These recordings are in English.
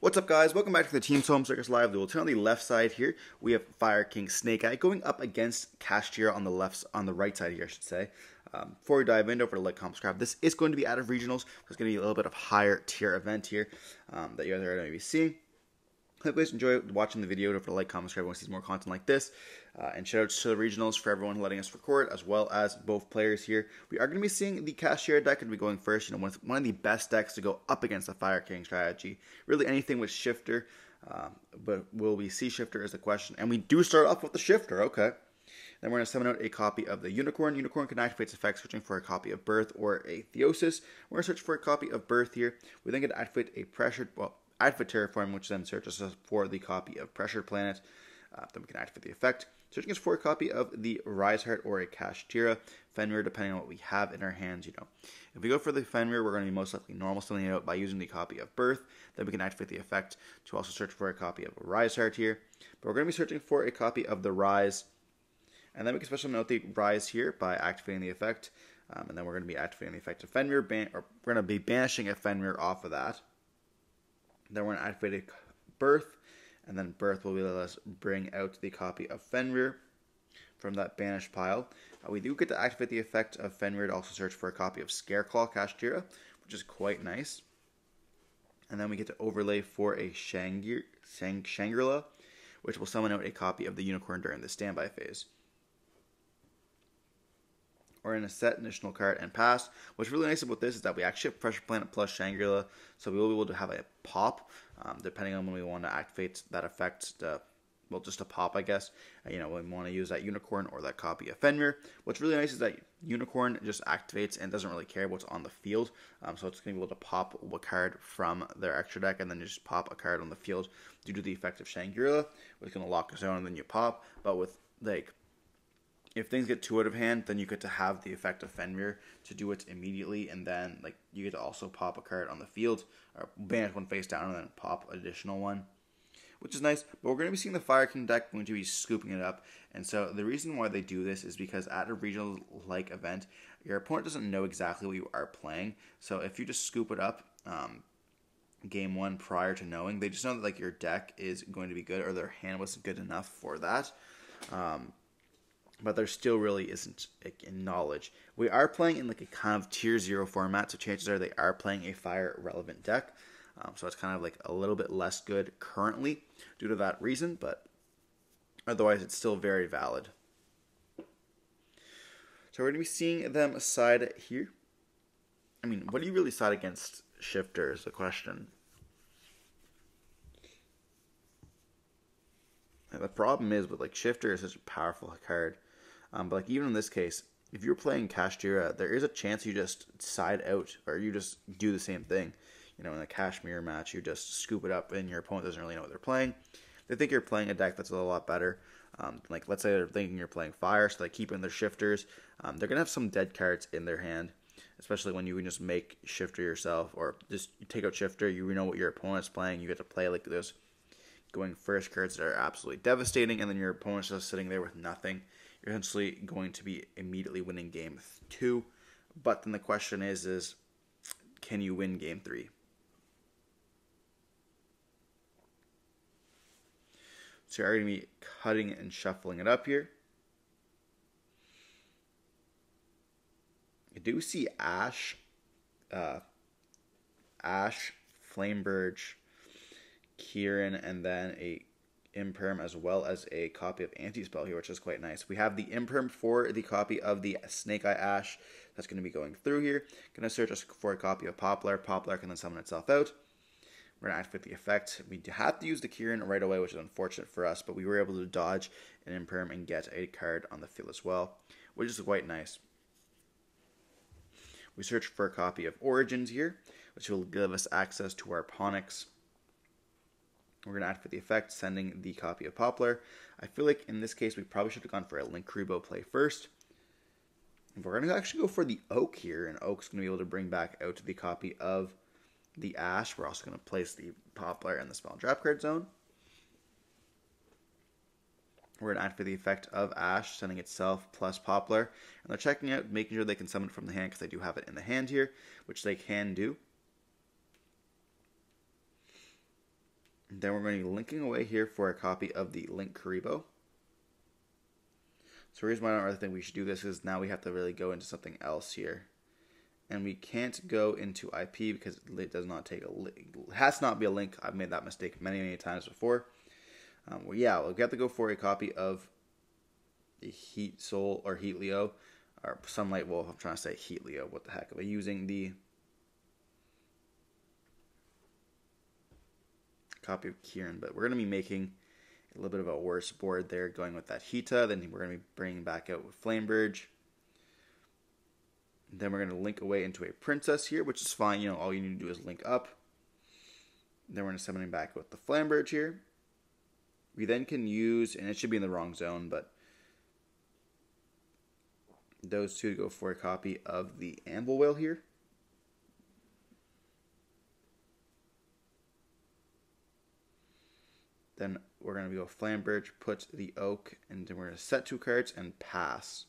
What's up, guys? Welcome back to the Team Solemn Circus Live Duel. On the left side here, we have Fire King Snake Eye going up against Kashtira on the right side here, I should say. Before we dive in, over to like, comment, subscribe. This is going to be out of regionals, so it's going to be a little bit of higher tier event here that you guys are going to be seeing. Hope you guys enjoy watching the video. Don't forget to like, comment, subscribe. Everyone sees more content like this. And shout out to the regionals for everyone letting us record, as well as both players here. We are going to be seeing the Kashtira deck and be going first. You know, one of the best decks to go up against the Fire King strategy. Really anything with Shifter, but will we see Shifter is the question. And we do start off with the Shifter, okay. Then we're going to summon out a copy of the Unicorn. Unicorn can activate its effect, searching for a copy of Birth or a Theosis. We're going to search for a copy of Birth here. We then get to activate a Pressured, activate Terraform, which then searches for the copy of Pressured Planet. Then we can activate the effect. Searching is for a copy of the Rise Heart or a Kashtira. Fenrir, depending on what we have in our hands, you know. If we go for the Fenrir, we're going to be most likely normal summoning it out by using the copy of Birth. Then we can activate the effect to also search for a copy of a Rise Heart here. But we're going to be searching for a copy of the Rise. And then we can special note the Rise here by activating the effect. And then we're going to be activating the effect of Fenrir. We're going to be banishing a Fenrir off of that. Then we're going to activate a Birth. And then Birth will let us bring out the copy of Fenrir from that banished pile. We do get to activate the effect of Fenrir to also search for a copy of Scareclaw Kashtira, which is quite nice. And then we get to overlay for a Shangri-La, which will summon out a copy of the Unicorn during the standby phase. Or in a set additional card and pass. What's really nice about this is that we actually have Pressure Planet plus Shangri-La, so we will be able to have a pop, depending on when we want to activate that effect. Well, just a pop, I guess. You know, when we want to use that Unicorn or that copy of Fenrir. What's really nice is that Unicorn just activates and doesn't really care what's on the field. So it's going to be able to pop a card from their extra deck and then just pop a card on the field due to the effect of Shangri-La, which is going to lock us down and then you pop. But with, like, if things get too out of hand, then you get to have the effect of Fenrir to do it immediately, and then like you get to also pop a card on the field, or banish one face down and then pop an additional one, which is nice. But we're going to be seeing the Fire King deck going to be scooping it up, and so the reason why they do this is because at a regional-like event, your opponent doesn't know exactly what you are playing, so if you just scoop it up game one prior to knowing, they just know that like your deck is going to be good, or their hand wasn't good enough for that. But there still really isn't knowledge. We are playing in like a kind of tier 0 format, so chances are they are playing a fire relevant deck. So it's kind of like a little bit less good currently due to that reason, but otherwise it's still very valid. So we're going to be seeing them side here. I mean, what do you really side against Shifter is the question. And the problem is with like Shifter is such a powerful card. But like even in this case, if you're playing Kashtira, there is a chance you just side out, or you just do the same thing. You know, in a Kashmir match, you just scoop it up, and your opponent doesn't really know what they're playing. They think you're playing a deck that's a lot better. Like let's say they're thinking you're playing Fire, so they keep in their Shifters. They're gonna have some dead cards in their hand, especially when you can just make Shifter yourself, or just you take out Shifter. You know what your opponent's playing. You get to play like those going first cards that are absolutely devastating, and then your opponent's just sitting there with nothing. You're essentially going to be immediately winning game 2. But then the question is can you win game 3? So you're going to be cutting and shuffling it up here. I do see Ash, Flamebird, Kieran, and then a Imperm as well as a copy of Anti-Spell here, which is quite nice. We have the Imperm for the copy of the Snake Eye Ash that's going to be going through here. Going to search for a copy of Poplar. Poplar can then summon itself out. We're going to activate the effect. We have to use the Kieran right away, which is unfortunate for us, but we were able to dodge an Imperm and get a card on the field as well, which is quite nice. We search for a copy of Origins here, which will give us access to our Ponyx. We're going to activate the effect, sending the copy of Poplar. I feel like in this case, we probably should have gone for a Linkuriboh play first. And we're going to actually go for the Oak here, and Oak's going to be able to bring back out the copy of the Ash. We're also going to place the Poplar in the spell and trap card zone. We're going to activate the effect of Ash, sending itself plus Poplar. And they're checking out, making sure they can summon it from the hand, because they do have it in the hand here, which they can do. Then we're going to be linking away here for a copy of the Link Karibo. So the reason why I don't really think we should do this is now we have to really go into something else here. And we can't go into IP because it does not take a link. It has to not be a link. I've made that mistake many, many times before. We have to go for a copy of the Heat Soul or Heat Leo or Sunlight Wolf. I'm trying to say Heat Leo. What the heck? Am I using the copy of Kieran? But we're going to be making a little bit of a worse board there, going with that Hita. Then we're going to be bringing back out with Flamebridge. Then we're going to link away into a Princess here, which is fine. You know, all you need to do is link up. Then we're going to summon back with the Flamebridge here. We then can use, and it should be in the wrong zone, but those two to go for a copy of the Anvil Whale here. Then we're going to go Flamebridge, put the Oak, and then we're going to set 2 cards and pass.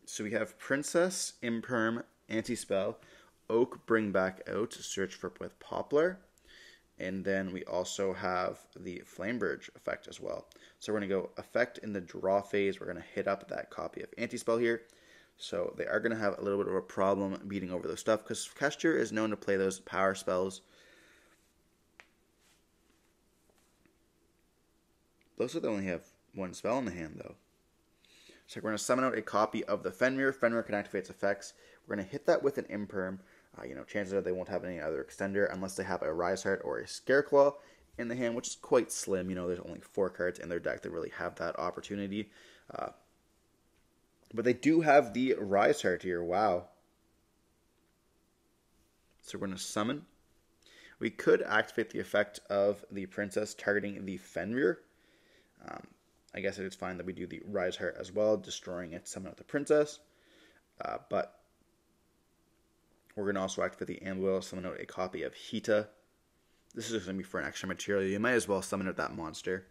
So we have Princess, Imperm, Anti-Spell, Oak, bring back out, search for with Poplar. And then we also have the Flamebridge effect as well. So we're going to go effect in the draw phase. We're going to hit up that copy of Anti-Spell here. So they are going to have a little bit of a problem beating over those stuff because Kashtira is known to play those power spells. Looks like they only have 1 spell in the hand though. So we're going to summon out a copy of the Fenrir. Fenrir can activate its effects. We're going to hit that with an Imperm. Chances are they won't have any other extender unless they have a Rise Heart or a Scareclaw in the hand, which is quite slim. There's only 4 cards in their deck that really have that opportunity. But they do have the Rise Heart here. Wow. So we're going to summon. We could activate the effect of the Princess targeting the Fenrir. I guess it's fine that we do the Rise Heart as well, destroying it, summon out the Princess. But we're going to also activate the Anvil, summon out a copy of Hita. This is just going to be for an extra material. You might as well summon out that monster.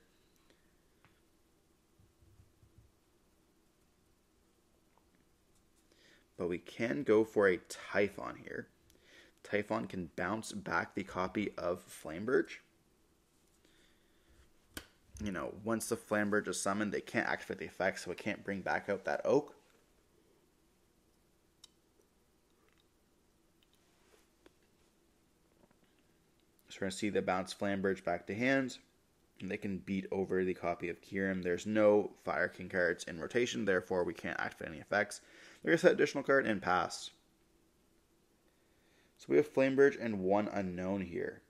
But we can go for a Typhon here. Typhon can bounce back the copy of Flamebridge. Once the Flamebridge is summoned, they can't activate the effect, so it can't bring back out that Oak. So we're going to see the bounce Flamebridge back to hands, and they can beat over the copy of Kieran. There's no Fire King cards in rotation, therefore we can't activate any effects. They're going to set additional card and pass. So we have Flamebridge and 1 unknown here.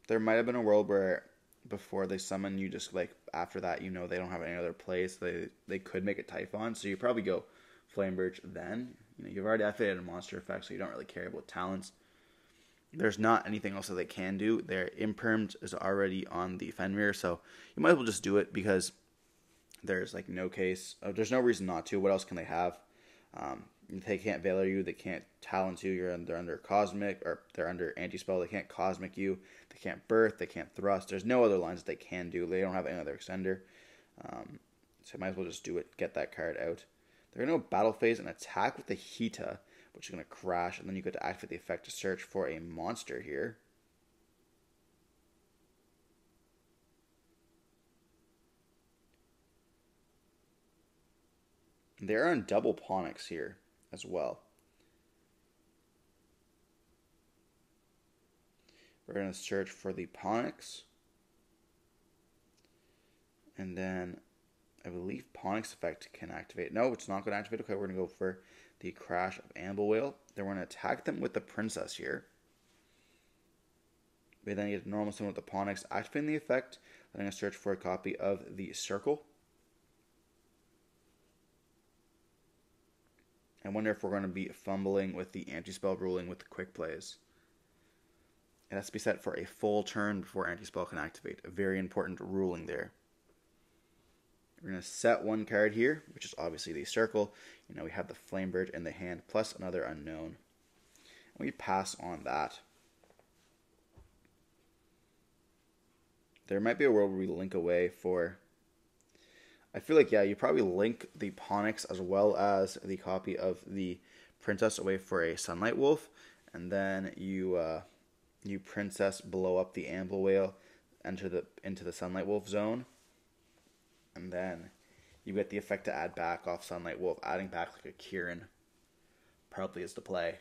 There might have been a world where before they summon you, just after that, they don't have any other plays. They could make it Typhon, so you probably go Flamebridge then. You've already activated a monster effect, so you don't really care about talents. There's not anything else that they can do. Their Impermed is already on the Fenrir, so you might as well just do it because there's no case. There's no reason not to. What else can they have? They can't Valor you. They can't Talent you. They're under Cosmic, or they're under Anti-Spell. They can't Cosmic you. They can't Birth. They can't Thrust. There's no other lines that they can do. They don't have any other extender. So might as well just do it. Get that card out. They're going to go Battle Phase and attack with the Hita, which is going to crash. And then you get to activate the effect to search for a monster here. They're on double Ponyx here as well. We're going to search for the Ponyx. And then I believe Ponyx effect can activate. No, it's not going to activate. Okay, we're going to go for the Crash of Anvil Whale. Then we're going to attack them with the Princess here. We then get normal summon with the Ponyx, activating the effect. Then I'm going to search for a copy of the Circle. I wonder if we're going to be fumbling with the Anti-Spell ruling with the quick plays. It has to be set for a full turn before Anti-Spell can activate. A very important ruling there. We're going to set 1 card here, which is obviously the Circle. We have the Flamebridge in the hand, plus another unknown. And we pass on that. There might be a world where we link away for... I feel like, you probably link the Ponyx as well as the copy of the Princess away for a Sunlight Wolf, and then you Princess blow up the Amble Whale, into the Sunlight Wolf zone, and then you get the effect to add back off Sunlight Wolf, adding back like a Kieran probably is the play.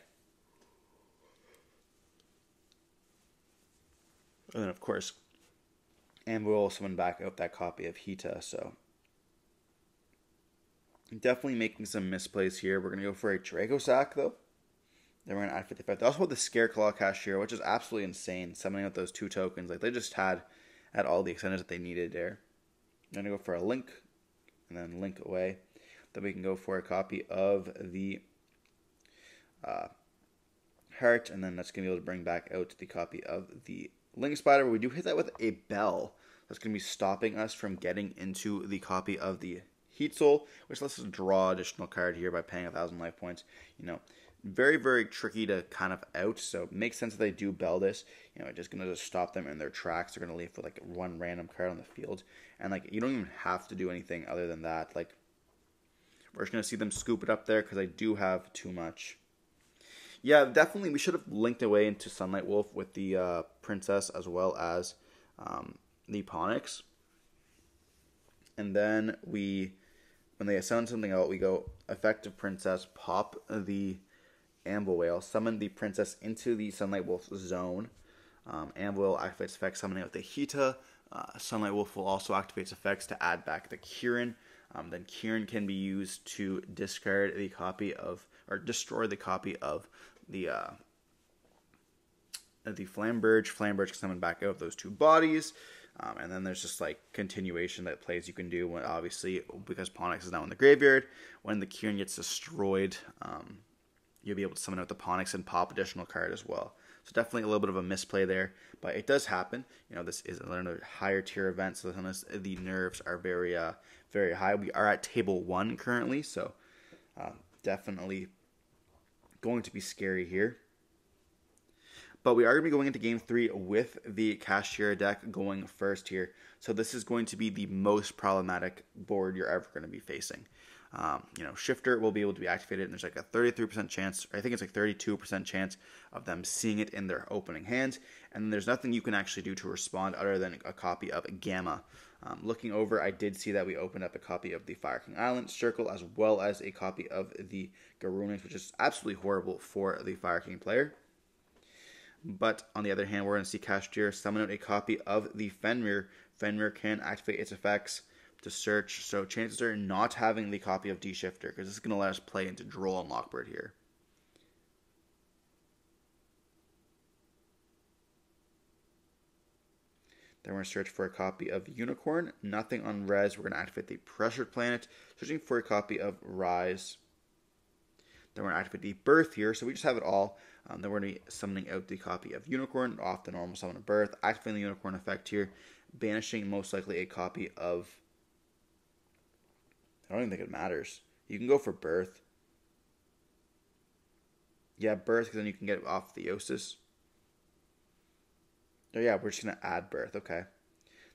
And then of course, Amble will summon back out that copy of Hita, so definitely making some misplays here. We're going to go for a Draco Sack, though. Then we're going to add 55. They also have the Scareclaw Kashtira, which is absolutely insane. Summoning out those 2 tokens. Like, they just had all the extenders that they needed there. I'm going to go for a Link, and then Link away. Then we can go for a copy of the Heart, and then that's going to be able to bring back out the copy of the Link Spider. But we do hit that with a Bell. That's going to be stopping us from getting into the copy of the Heat Soul, which lets us draw additional card here by paying 1,000 life points. Very, very tricky to kind of out, so it makes sense that they do Bell this. It's just going to just stop them in their tracks. They're going to leave with, like, 1 random card on the field. And, like, you don't even have to do anything other than that. Like, we're just going to see them scoop it up there because I do have too much. Yeah, definitely, we should have linked away into Sunlight Wolf with the Princess as well as the Ponix. And then when they summon something out, we go effective Princess, pop the Amble Whale, summon the Princess into the Sunlight Wolf zone. Amble Whale activates effects summoning out the Hita. Sunlight Wolf will also activate effects to add back the Kieran. Then Kieran can be used to discard the copy of, or destroy the copy of the Flamberge. Flamberge can summon back out those 2 bodies. And then there's just like continuation that plays you can do when, obviously, because Ponix is now in the graveyard. When the Kieran gets destroyed, you'll be able to summon out the Ponix and pop additional card as well. So definitely a little bit of a misplay there, but it does happen. This is another higher tier event, so the nerves are very, very high. We are at table 1 currently, so definitely going to be scary here. But we are going to be going into Game 3 with the Kashtira deck going first here. So this is going to be the most problematic board you're ever going to be facing. Shifter will be able to be activated, and there's like a 33% chance, or I think it's like 32% chance of them seeing it in their opening hand. And there's nothing you can actually do to respond other than a copy of Gamma. Looking over, I did see that we opened up a copy of the Fire King Island Circle, as well as a copy of the Garunix, which is absolutely horrible for the Fire King player. But on the other hand, we're going to see Kashtira summon out a copy of the Fenrir. Fenrir can activate its effects to search, so chances are not having the copy of D-Shifter, because this is going to let us play into Droll and Lockbird here. Then we're going to search for a copy of Unicorn. Nothing on Res. We're going to activate the Pressured Planet. Searching for a copy of Rise. Then we're going to activate the Birth here, so we just have it all. Then we're going to be summoning out the copy of Unicorn, off the normal summon of Birth, activating the Unicorn effect here, banishing most likely a copy of... I don't even think it matters. You can go for Birth. Yeah, Birth, because then you can get it off Theosis. Oh yeah, we're just going to add Birth, okay.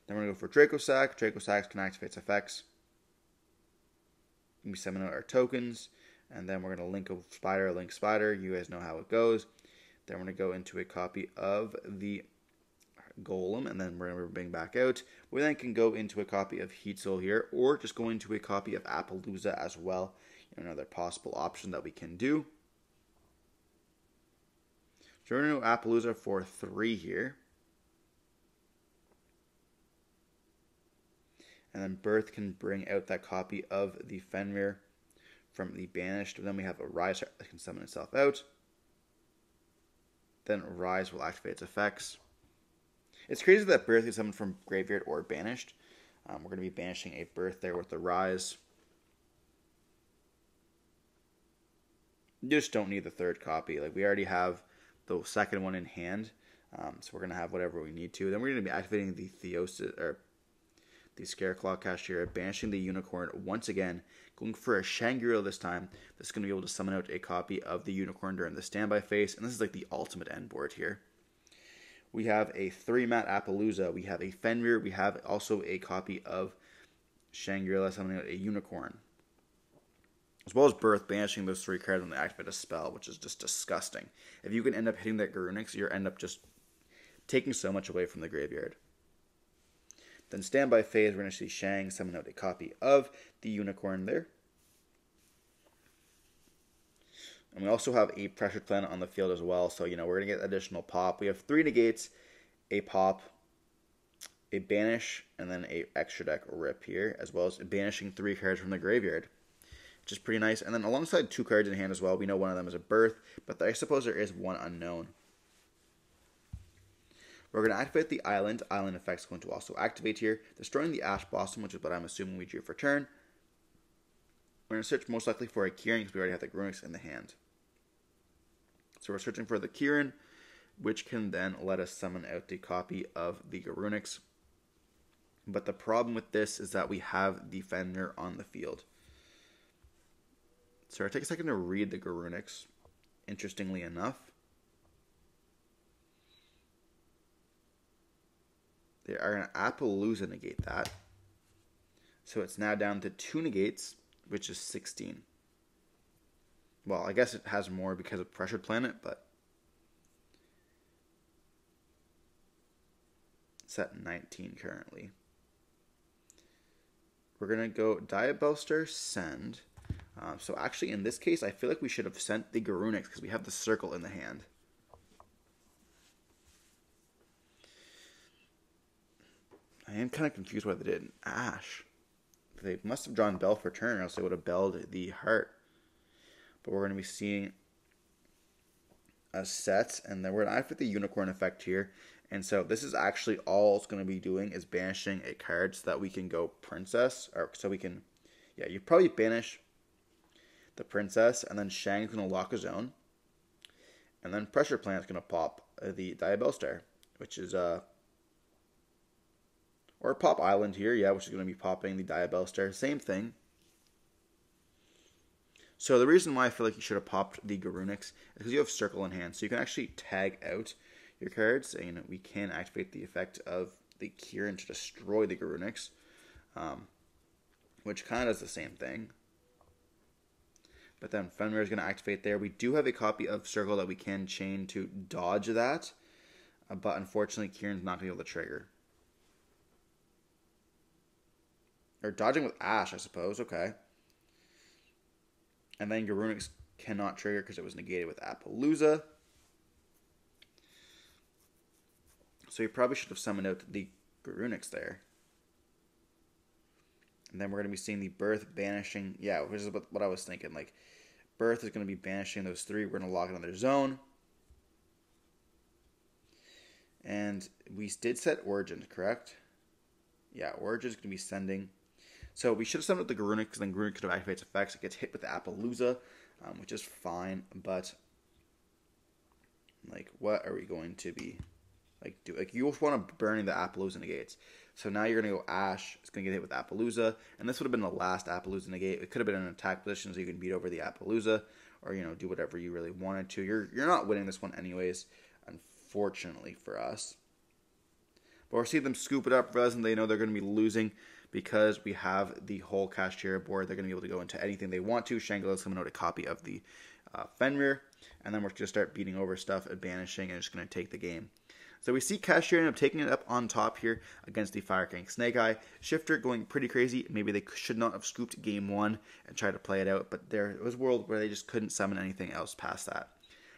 Then we're going to go for Draco Sack. Draco Sack can activate its effects. We summon out our tokens. And then we're going to link a Link Spider. You guys know how it goes. Then we're going to go into a copy of the Golem, and then we're going to bring back out. We then can go into a copy of Heat Soul here, or just go into a copy of Appaloosa as well. Another possible option that we can do. So we're going to do Appaloosa for 3 here. And then Birth can bring out that copy of the Fenrir from the Banished. Then we have a Rise that can summon itself out. Then Rise will activate its effects. It's crazy that Birth is summoned from Graveyard or Banished. We're going to be banishing a Birth there with the Rise. You just don't need the 3rd copy. Like, we already have the 2nd one in hand. So we're going to have whatever we need to. Then we're going to be activating the Theosis, or the Scareclaw Kashtira, banishing the Unicorn once again, going for a Shangri-La this time. That's going to be able to summon out a copy of the Unicorn during the standby phase, and this is like the ultimate end board here. We have a 3-mat Appaloosa, we have a Fenrir, we have also a copy of Shangri-La summoning out a Unicorn. As well as Birth, banishing those 3 cards when they activate a spell, which is just disgusting. If you can end up hitting that Garunix, you end up just taking so much away from the graveyard. Then Standby phase, we're going to see Shang summon out a copy of the Unicorn there. And we also have a Pressured Planet on the field as well, so, we're going to get additional pop. We have 3 negates, a pop, a banish, and then a extra deck rip here, as well as banishing 3 cards from the graveyard, which is pretty nice. And then alongside 2 cards in hand as well, we know one of them is a Birth, but I suppose there is one unknown. We're going to activate the Island. Island effect's going to also activate here, destroying the Ash Blossom, which is what I'm assuming we drew for turn. We're going to search most likely for a Kieran because we already have the Grunix in the hand. So we're searching for the Kieran, which can then let us summon out the copy of the Garunix. But the problem with this is that we have the Fenrir on the field. So I'll take a second to read the Garunix, interestingly enough. They are going to Appaloosa negate that. So it's now down to 2 negates, which is 16. Well, I guess it has more because of Pressured Planet, but it's at 19 currently. We're going to go Diabellstar, send. So actually, in this case, I feel like we should have sent the Garunix because we have the circle in the hand. I am kind of confused why they didn't Ash. They must have drawn Bell for turn, or else they would have belled the Heart. But we're going to be seeing a set, and then we're going to activate the Unicorn effect here. And so this is actually all it's going to be doing is banishing a card so that we can go Princess, or so we can, you probably banish the Princess, and then Shang's going to lock his own. And then Pressure Planet's going to pop the Diabellstar, which is or pop Island here, which is going to be popping the Diabellstar. Same thing. So the reason why I feel like you should have popped the Garunix is because you have Circle in hand. So you can actually tag out your cards. And, we can activate the effect of the Kieran to destroy the Garunix, which kind of does the same thing. But then Fenrir is going to activate there. We do have a copy of Circle that we can chain to dodge that. But unfortunately, Kieran's not going to be able to trigger. Or dodging with Ash, I suppose. Okay. And then Garunix cannot trigger because it was negated with Appaloosa. So you probably should have summoned out the Garunix there. And then we're going to be seeing the Birth banishing. Yeah, which is what I was thinking. Like, Birth is going to be banishing those 3. We're going to lock it on their zone. And we did set Origin, correct? Yeah, Origin is going to be sending. So we should have summoned the Garunix, because then Garunix could have activated its effects. It gets hit with the Appaloosa, which is fine. But, like, what are we going to be, like, do? Like, you want to burn the Appaloosa negates. So now you're going to go Ash. It's going to get hit with Appaloosa. And this would have been the last Appaloosa negate. It could have been an attack position so you can beat over the Appaloosa. Or, do whatever you really wanted to. You're not winning this one anyways, unfortunately for us. But we're seeing them scoop it up, realizing they know they're going to be losing because we have the whole Kashtira board. They're going to be able to go into anything they want to. Shangri-La's coming out a copy of the Fenrir. And then we're going to start beating over stuff and banishing and just going to take the game. So we see Kashtira end up taking it up on top here against the Fire King Snake Eye. Shifter going pretty crazy. Maybe they should not have scooped game 1 and tried to play it out. But there was a world where they just couldn't summon anything else past that.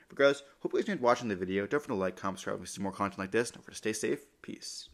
But guys, hope you guys enjoyed watching the video. Don't forget to like, comment, subscribe if you see more content like this. Don't forget to stay safe. Peace.